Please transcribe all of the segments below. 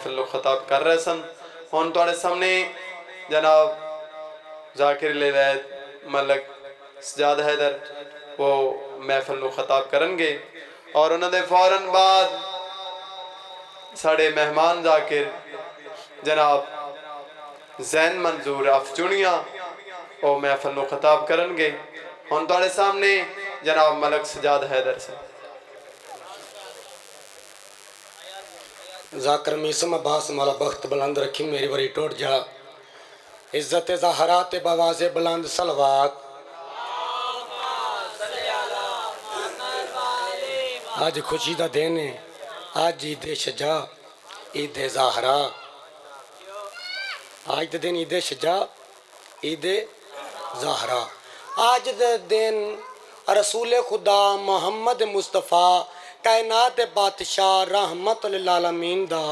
महफिल खिताब कर रहे सन। हुण तुहाडे सामने जनाब जाकिर लिवैत मलक सजाद हैदर वो महफिल खिताब करनगे और उन्होंने फौरन बाद साढ़े मेहमान जाकिर जनाब जैन मंजूर अफचुनिया वो महफिल खिताब करनगे। हुण तुहाडे सामने जनाब मलक सजाद हैदर से जाकर मीसम अब्बास मौला बख्त बुलंद रखी मेरी बरी टोट जा इज्जत ज़हरात बवाज़े बुलंद सलवात। आज खुशी का दिन है, आज ईद शजा ईद ज़हरा, आज के दिन ईद शजा ईद ज़हरा। आज के दिन रसूल खुदा मोहम्मद मुस्तफ़ा कायनात बादशाह रहमत लिल आलमीन दा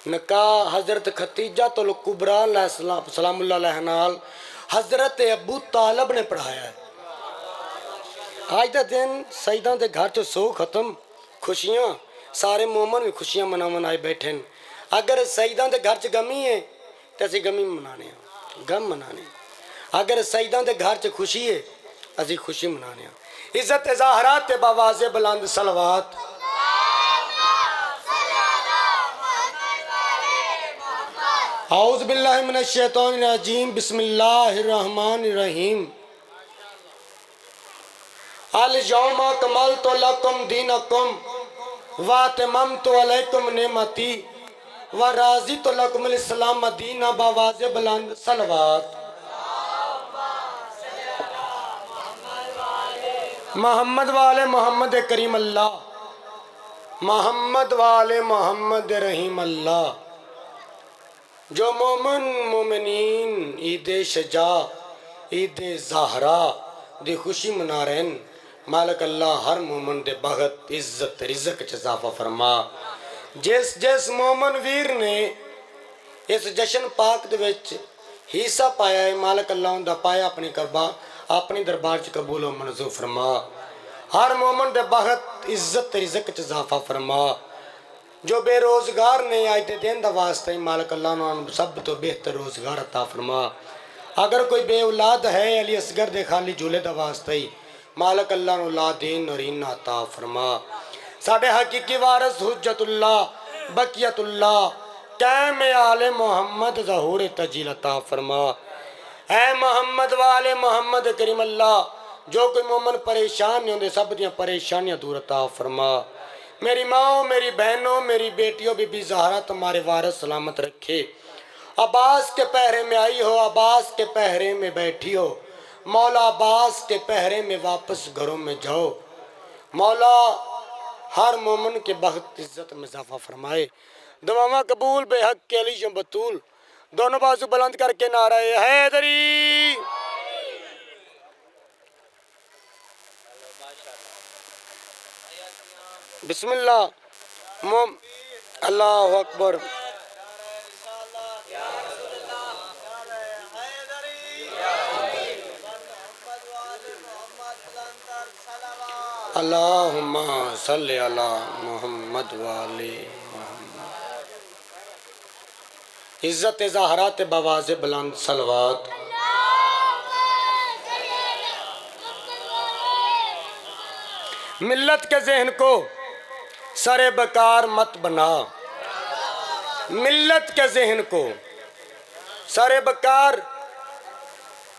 निकाह हज़रत खतीजा तुल कुबरा सलामुल्लाह अलैहा नाल हज़रत अबू तालब ने पढ़ाया है। आज का दिन सईदा के घर च सो खत्म, खुशियाँ सारे मोमन भी खुशियाँ मनावन आए बैठे हैं। अगर सईदा के घर च गमी है तो असी गमी मनाने, गम मनाने। अगर सईदा के घर च खुशी है असी खुशी मनाने। इज्जत ज़हरात बवाज़े बुलंद सलवात। औज़ु बिल्लाहि मिनश शैतानिर रजीम बिस्मिल्लाहिर रहमानिर रहीम। अल यौमा अकमलतु लकुम दीनकुम व अतममतु अलैकुम निअमती व रज़ीतु लकुमुल इस्लाम दीना बवाज़े बुलंद सलवात। मोहम्मद वाले मोहम्मद करीम अल्लाह, मोहम्मद वाले मोहम्मद रहीम अल्लाह। जो मोमन मोमिनीन ईद शजा ईद ज़हरा दी खुशी मना रहे हैं, मालिक अल्लाह हर मोमन दे बगत इज्जत रिज़्क च इज़ाफ़ा फरमा। जिस जिस मोमन वीर ने इस जश्न पाक दे विच हिस्सा पाया है, मालिक अल्लाह उनका पाया अपनी करबा अपनी दरबार च कबूल व मंजूर फरमा। हर मोमन दे बगत इज्जत रिज़्क च इज़ाफ़ा फरमा। जो बेरोजगार ने आज के दिन का वास्ते मालिक अल्लाह ने सब तो बेहतर रोजगार अता फरमा। अगर कोई बे औलाद है अली असगर दे खाली झूले का वास्ते ही मालिक अल्लाह ने औलादीन नरीन अता फरमा। साडे हकीकी वारिस हुज्जतुल्लाह बकियतुल्लाह कैम आले मोहम्मद ज़हूर तजील अता फरमा। ऐ मोहम्मद वाले मोहम्मद करीम अल्लाह, जो कोई मोमन परेशान नहीं होंगे सब दियां परेशानियां दूर अता फरमा। मेरी माओ मेरी बहनों मेरी बेटियों बीबी ज़हरा तुम्हारे वारिस सलामत रखे। अब्बास के पहरे में आई हो, अब्बास के पहरे में बैठी हो, मौला अब्बास के पहरे में वापस घरों में जाओ। मौला हर मोमन के बख्त इज्जत में इज़ाफ़ा फरमाए। दुआवां कबूल बेहक के अली बतूल। दोनों बाजू बुलंद करके नाराए हैदरी। बिस्मिल्लाह अल्लाहु अकबर। अल्लाहुम्मा सल्लि अला मुहम्मद वाले मुहम्मद। इज्जत ज़हरात बवाज़े बुलंद सलवात। मिल्लत के जहन को सरे बेकार मत बना, मिल्लत के जहन को सरे बेकार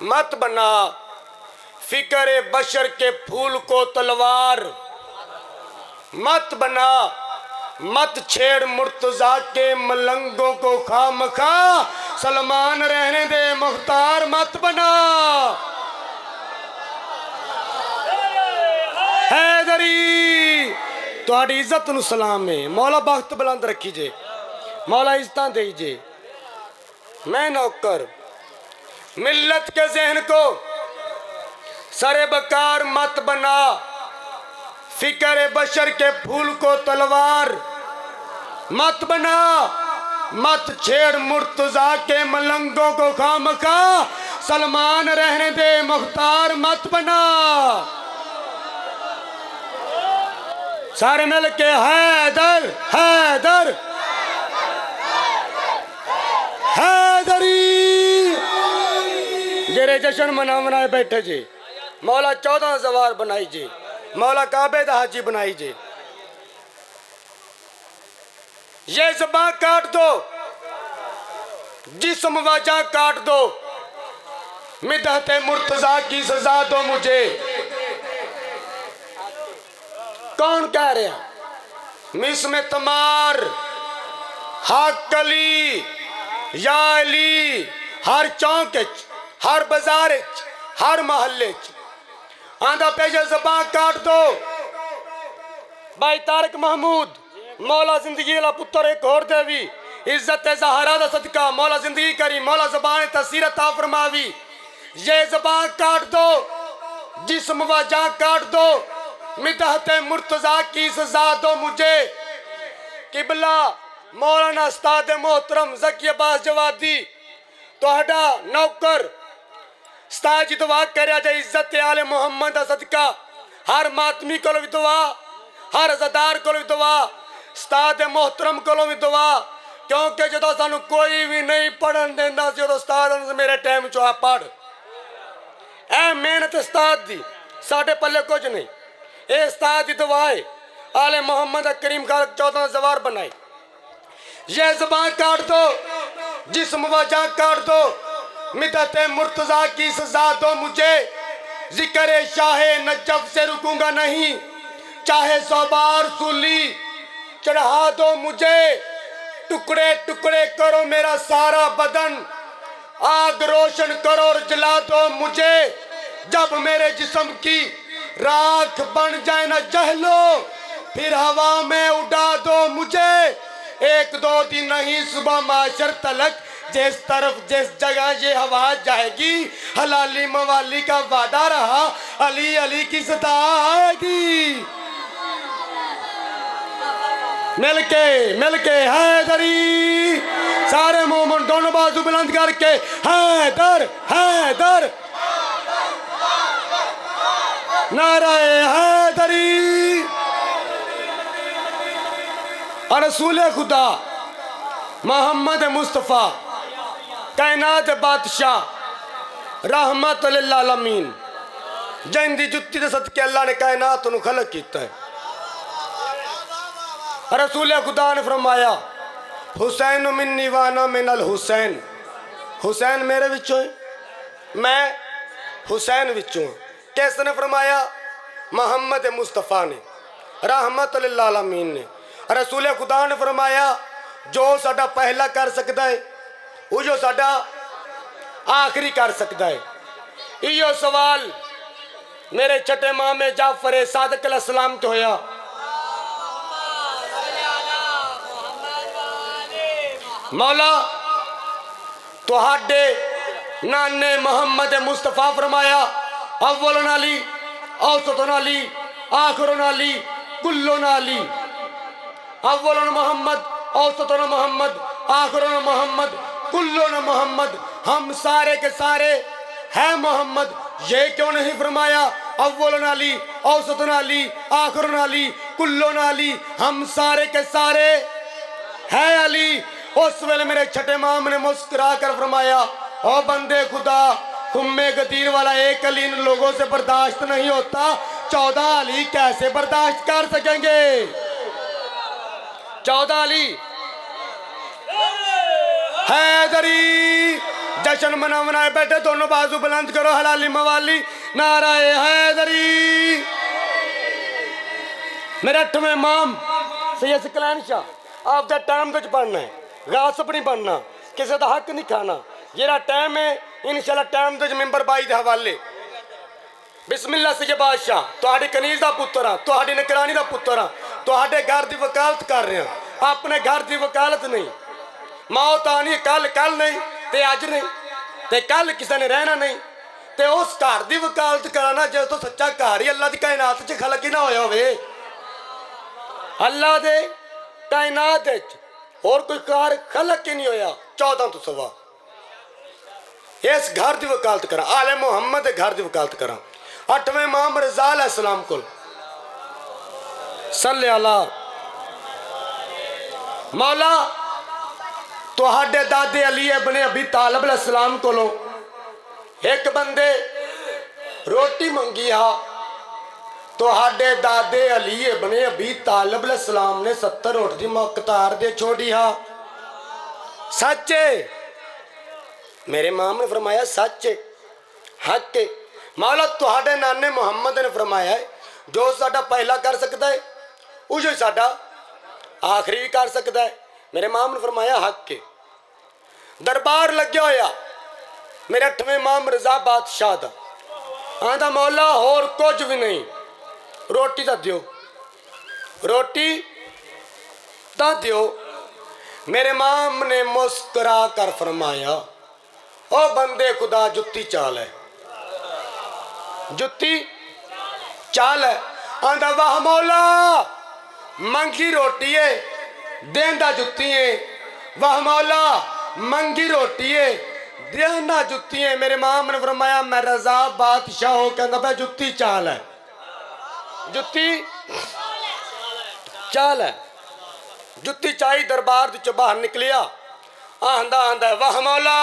मत बना। फिक्र बशर के फूल को तलवार मत बना। मत छेड़ मुर्तजा के मलंगों को खामखा, सलमान रहने दे मुख्तार मत बना। हैदरी तुहाडी इज्जत नूं सलाम है। मौला बख्त बुलंद रखी जे, मौला इज्जत दे जे। मैं नौकर मिल्लत के जहन को सरे बकार मत बना। फिक्र बशर के फूल को तलवार मत बना। मत छेड़ मुर्तजा के मलंगों को खामखा, सलमान रहने दे मुख्तार मत बना। सारे मिल के हैदर हैदर ये जश्न मनावना है बैठे जी। मौला 14 सवार बनाई जी, मौला काबे दा हाजी बनाई जी। ये ज़बां काट दो, जिस्म वजह काट दो, मिदहत मुर्तजा की सजा दो मुझे। कौन कह रहा? मिस में तमार हक अली या अली, हर चौक हर बाजार हर महल्ले आंदा पेजा ज़बां काट दो। भाई तारक महमूद मौला जिंदगी वाला पुत्र एक और देवी इज्जत ज़हरा दा सदका मौला जिंदगी करी, मौला ज़बान तसीरत ता फरमावी। ये ज़बां काट दो, जिस्म व जान काट दो, मिदहत मुर्तजा की सजा दो मुझे। किबला मौलाना उस्ताद मोहतरम ज़की अब्बास जवादी तोहड़ा नौकर उस्ताद जी दुआ करया जे इज्जत आले मोहम्मद दा सदका हर मातमी कोल भी दुआ, हर अज़ादार कोल भी दुआ, उस्ताद मोहतरम कोल भी दुआ। क्योंकि जो सानू कोई भी नहीं पढ़न देंदा जो उस्ताद मेरे टाइम चो आ पढ़ ए मेहनत उस्ताद दी साडे पल्ले कुछ नहीं। ए उस्ताद दी दुआ है आले मोहम्मद करीम का 14 सवार बनाई। ये ज़बां काट दो, जिस्म व जान काट दो, मिदत मुर्तजा की सजा दो मुझे। जिक्र शाहे नजफ से रुकूंगा नहीं, चाहे 100 बार सूली चढ़ा दो मुझे। टुकड़े टुकड़े करो मेरा सारा बदन, आग रोशन करो और जला दो मुझे। जब मेरे जिस्म की राख बन जाए ना जहलो, फिर हवा में उड़ा दो मुझे। 1-2 दिन नहीं सुबह माशर तलक, जिस तरफ जिस जगह ये हवा जाएगी हलाली मवाली का वादा रहा, अली अली की सदा आएगी। मिलके हैदरी सारे मोमन दोनों बाजू बुलंद करके हैदर हैदर नाराए हैदरी। और रसूल खुदा मोहम्मद मुस्तफ़ा कायनात बादशाह रहमत लिल आलमीन जिंदी जुत्ती दे सदके अल्लाह ने कायनात नू खलक कीता है। रसूल खुदा ने फरमाया हुसैन मिन्नी वाना मिनल हुसैन, हुसैन मेरे विचों है, मैं हुसैन विचों। किसने फरमाया? मोहम्मद मुस्तफ़ा ने रहमत लिल आलमीन ने। रसूल खुदा ने फरमाया जो साडा पहला कर सकता है वो जो साडा आखिरी कर सकता है। इयो सवाल मेरे छठे मामे जाफर सादक अलैहिस्सलाम तो होया। मौला तुहाडे नाने मोहम्मद मुस्तफ़ा फरमाया अव्वलन अली औसतन अली आखिरन अली कुल्लन अली। अव्वलन मोहम्मद औसतन मोहम्मद आखिरन मोहम्मद कुल्लन मोहम्मद, हम सारे के सारे हैं मोहम्मद। ये क्यों नहीं फरमाया अव्वलन अली औसतन अली आखिरन अली कुल्लन अली, हम सारे के सारे हैं अली। उस वेले मेरे छठे माम ने मुस्कुरा कर फरमाया ओ बंदे खुदा, खुम्मे गदीर वाला एक अली इन लोगों से बर्दाश्त नहीं होता, 14 अली कैसे बर्दाश्त कर सकेंगे? 14 अली हैदरी जश्न मनावना है बैठे दोनों बाजू बुलंद करो हलाली मवाली नाराए हैदरी। मेरे 8वें इमाम सैयद सकलैन शाह आपका टाइम कुछ पढ़ना है, गासप नहीं बनना, किसी का हक नहीं खाना। जेड़ा टाइम है इंशाल्लाह टाइम तो मिंबर बाई के हवाले। बिस्मिल्लाह से बादशाह तुहाडी कनीज का पुत्र हाँ, तुहाडी नकरानी का पुत्र हाँ, तुहाडे घर की वकालत कर रहे हैं, अपने घर की वकालत नहीं। मौत आनी कल कल नहीं ते अज नहीं ते कल किसी ने रहना नहीं, ते उस घर की वकालत कराना जिस तो सच्चा घर ही अल्लाह की कायनात च खलक ही ना होया होवे। अल्लाह दे कायनात और कोई कार खलक ही नहीं होया 14 तो सवा। इस घर की वकालत करा, आले मोहम्मद के घर की वकालत करा। 8वें इमाम रज़ा अलैहिस्सलाम को सल्ले अला मौला तुहाडे दादे अली इब्न अबी तालिब अलैहिस्सलाम कोलों एक बंदे रोटी मंगी हा ਤੁਹਾਡੇ दादे अली इब्ने अबी तालिब अलैहिस्सलाम ने 70 ऊँट दी कतार दे छोड़ी हा सच है मेरे इमाम ने फरमाया सच है हक है मौला तुहाडे नाने मुहम्मद ने फरमाया है जो साडा पहला कर सकता है उसे साडा आखिरी भी कर सकता है मेरे इमाम ने फरमाया हक है दरबार लग्या होया मेरे 8वें इमाम रजा बादशाह दा आंदा मौला होर कुछ भी नहीं रोटी दा दियो रोटी दा दियो मेरे इमाम ने मुस्कुरा कर फरमाया ओ बंदे खुदा जुत्ती चाल है जुत्ती चाल है आंदा वाह मौला मंगी रोटी है देंदा जुत्ती है वाह मौला मंगी रोटी है देना जुत्ती है मेरे इमाम ने फरमाया मैं रजा बादशाह हो कहंदा पे जुत्ती चाल है जुत्ती चाल है जुत्ती चाई दरबार चो बाहर निकलिया आंदा आंदा वाह मौला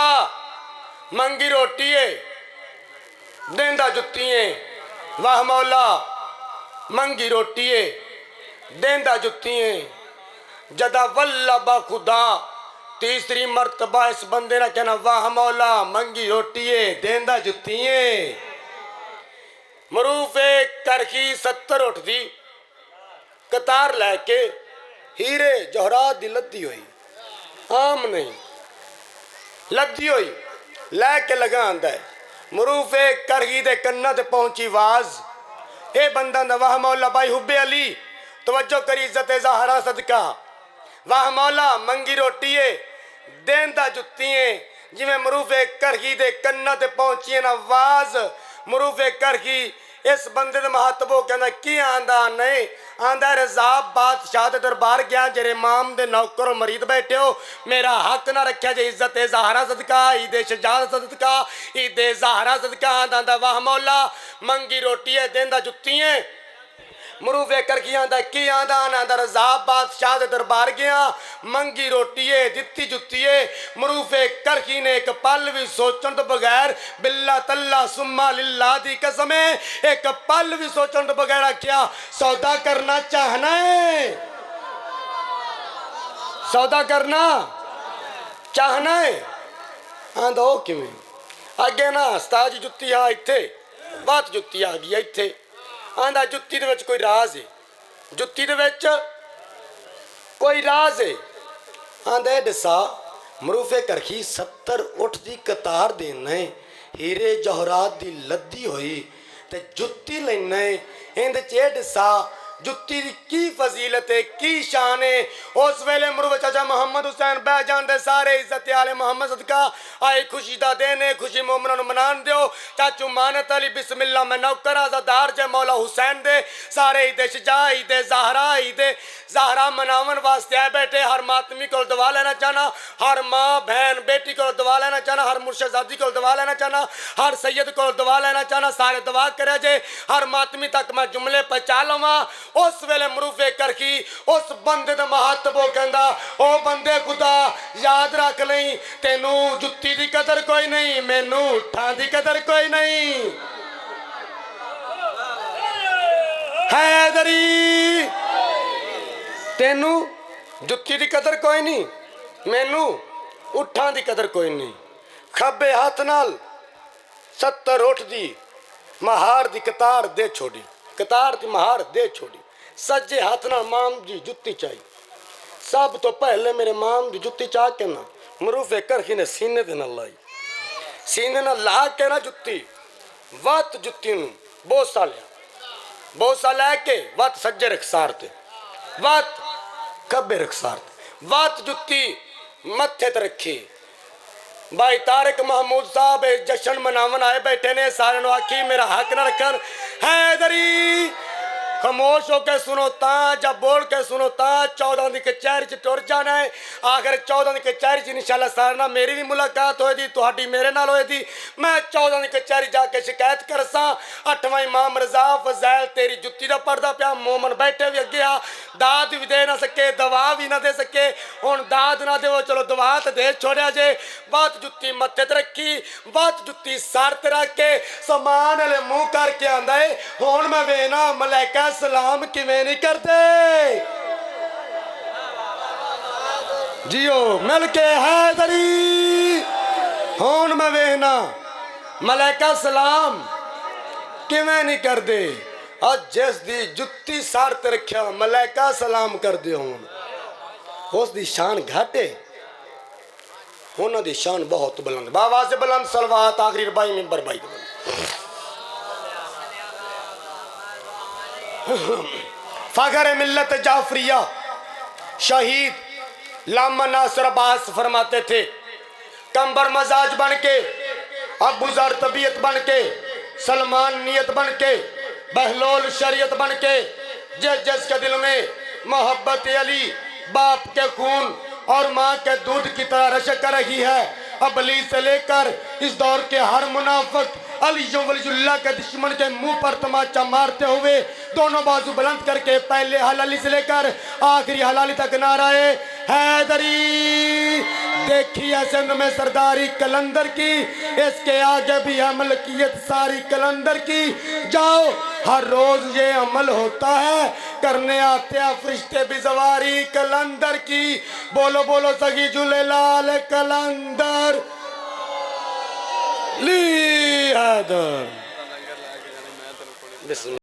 मंगी रोटी है देंदा जुत्ती है वाह मौला मंगी रोटी है देंदा जुत्ती है जदा वल्लबा खुदा तीसरी मर्तबा इस बंदे ने कहना वाह मौला मंगी रोटी है देंदा जुत्ती है मरूफे करखी 70 ऊँट दी कतार लैके हीरे जौहरात दी लद्दी हुई आम नहीं लद्दी हुई लैके लगा आंदा है मरूफे करखी दे कन्ना ते पहुंची आवाज ए बंदा दा वाह मौला भाई हुब्बे अली तवज्जो करी इज्जत ज़हरा सदका वाह मौला मंगी रोटी है देंदा जुत्ती है जिवें मरूफे करखी दे कन्ना ते पहुंची ना आवाज मरूफे करखी इस बंदे दे महत्वो कहंदा की आंदा नहीं आंदा रज़ा बादशाह दे दरबार गया जेरे इमाम दे नौकर मरीद बैठे हो मेरा हक ना रखा जे इज्जत ज़हरा सदका ईद शजात सदका ईद ज़हरा सदका आंदा वाह मौला मंगी रोटी है देंदा जुत्ती है मरूफे करखी आंदा की आंदा आंदा रज़ा बादशाह दे दरबार गया मंगी रोटी है दित्ती जुत्ती है मरूफे करखी ने एक पल भी सोचण तो बगैर बिल्ला तल्ला सुम्मा लिल्ला दी कसम एक पल भी सोचण तो बगैर क्या सौदा करना चाहना है सौदा करना चाहना है आंदा ओ किवें अगे ना उस्ताद जुत्ती आ इत्थे बात जुत्ती आ गई इत्थे आंदा जुत्ती दे विच कोई राज है जुत्ती दे विच कोई राज है आंदा दसा मरूफे करखी 70 ऊँट दी कतार देना है हीरे जौहरात दी लद्दी हुई ते जुत्ती लेना है इंदे च दसा जुत्ती दी की फजीलत है की शान है उस वेले मरूफे चाचा मोहम्मद हुसैन बह जाते सारे इज्जत आले मोहम्मद सदका आए खुशी दा दिन है खुशी मोमना मनान दो चाचू मानत अली बिस्मिल्लाह मैं नौकर आजादार जय मौला हुसैन दे सारे ईद शजा ईद ज़हरा मनावन वास्ते आए बैठे हर मातमी को दवा लेना चाहना हर माँ बहन बेटी को दवा लेना चाहना हर मुर्शदादी को दवा लेना चाहना हर सैयद को दवा लेना चाहना सारे दवा करे जे हर मातमी तक मैं जुमले पहुँचा लवा उस वेले मरूफे करखी उस बंदे दा महत्व कहंदा ओ बंदे खुदा याद रख लई तेनू जुत्ती दी कदर कोई नहीं मैनू उठां दी कदर कोई नहीं हैदरी तेनू जुत्ती दी कदर कोई नहीं मैनू उठां दी कदर कोई नहीं खब्बे हाथ नाल 70 ऊँट दी महार दी कतार दे छोड़ी कतार दी महार दे छोड़ी सज्जे हाथ नाल माम जी जुत्ती चाई सब तो पहले मेरे माम दी जुत्ती चाह के ना मरूफे करखी ने सीने दे नाल लाई सीने नाल ला के ना जुत्ती वत जुत्ती नूं बोसा लैके वत सज्जे रखसार ते वत खब्बे रखसार ते वत जुत्ती मत्थे ते रखी भाई तारिक महमूद साहब जश्न मनावन आए बैठे ने सारे आखी मेरा हक ना रखन हैदरी खामोश होके सुनो ता जब बोल के सुनो ता 14 ਦੀ ਕਚਹਿਰੀ ਚ ਟੁਰ ਜਾਣਾ ਹੈ आखिर 14 ਦੀ ਕਚਹਿਰੀ ਚ इंशाल्लाह सारे नाल मेरी भी मुलाकात होएगी तुहाडी मेरे नाल होएगी मैं 14 ਦੀ कचहरी जाके शिकायत करसा 8वां इमाम रजा फजैल तेरी जुत्ती दा पड़दा पिया मोमन बैठे भी अगे आ दाद भी दे ना सके दवा भी ना दे सके हुण दाद ना देवो चलो दवा ते दे छोड़िया जे बात जुत्ती मत्थे ते रखी बात जुत्ती सर ते रख के समान वाले मुंह करके आंदा है हुण मैं वेना मलाइका सलाम किवें नहीं करदे जियो मिल के हैदरी हुण मैं वेना मलाइका सलाम किवें नहीं करदे और जिस दी जुत्ती सर ते रखिया मलाइका सलाम करदे हुण उस दी शान घट है उन्हां दी शान बहुत बुलंद बाबा से बुलंद सलवात आखिरी रबाई मिंबर बाई फखर मिल्लत जाफरिया शहीद लामा नासिर अब्बास फरमाते थे कंबर मजाज बन के अबू ज़र तबीयत बन के सलमान नियत बन के बहलोल शरीयत बन के जिस जिसके दिल में मोहब्बत अली बाप के खून और माँ के दूध की तरह रशक कर रही है अबली से लेकर इस दौर के हर मुनाफिक अली वलीउल्लाह के दुश्मन के मुंह पर तमाचा मारते हुए दोनों बाजू बुलंद करके पहले हलाली से लेकर आखिरी हलाली तक नाराए हैदरी देखी है सिंध में सरदारी कलंदर की इसके आगे भी है मलकियत सारी कलंदर की जाओ हर रोज ये अमल होता है करने आते हैं फरिश्ते भी सवारी कलंदर की बोलो बोलो सगी झूलेलाल कलंदर ली हैदर।